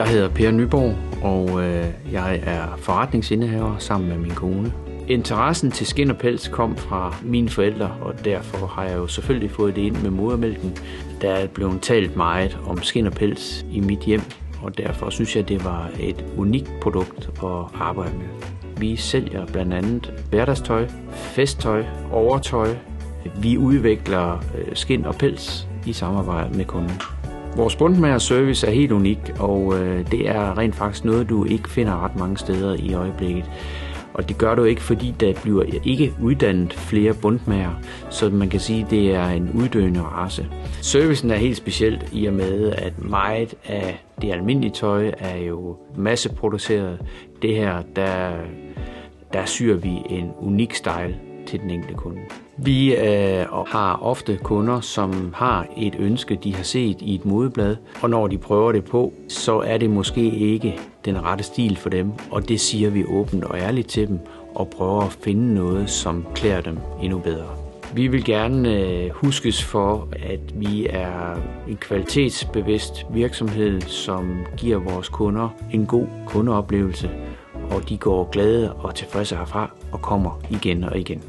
hedder Per Nyborg, og jeg er forretningsindehaver sammen med min kone. Interessen til skind og pels kom fra mine forældre, og derfor har jeg jo selvfølgelig fået det ind med modermælken. Der er blevet talt meget om skind og pels i mit hjem, og derfor synes jeg, det var et unikt produkt at arbejde med. Vi sælger blandt andet hverdagstøj, festtøj, overtøj. Vi udvikler skind og pels i samarbejde med kunden. Vores bundmagerservice er helt unik, og det er rent faktisk noget, du ikke finder ret mange steder i øjeblikket. Og det gør du ikke, fordi der bliver ikke uddannet flere bundmager, så man kan sige, at det er en uddøende race. Servicen er helt specielt i og med, at meget af det almindelige tøj er jo masseproduceret. Det her, der syr vi en unik style til den enkelte kunde. Vi har ofte kunder, som har et ønske, de har set i et modeblad, og når de prøver det på, så er det måske ikke den rette stil for dem, og det siger vi åbent og ærligt til dem, og prøver at finde noget, som klæder dem endnu bedre. Vi vil gerne huskes for, at vi er en kvalitetsbevidst virksomhed, som giver vores kunder en god kundeoplevelse, og de går glade og tilfredse herfra og kommer igen og igen.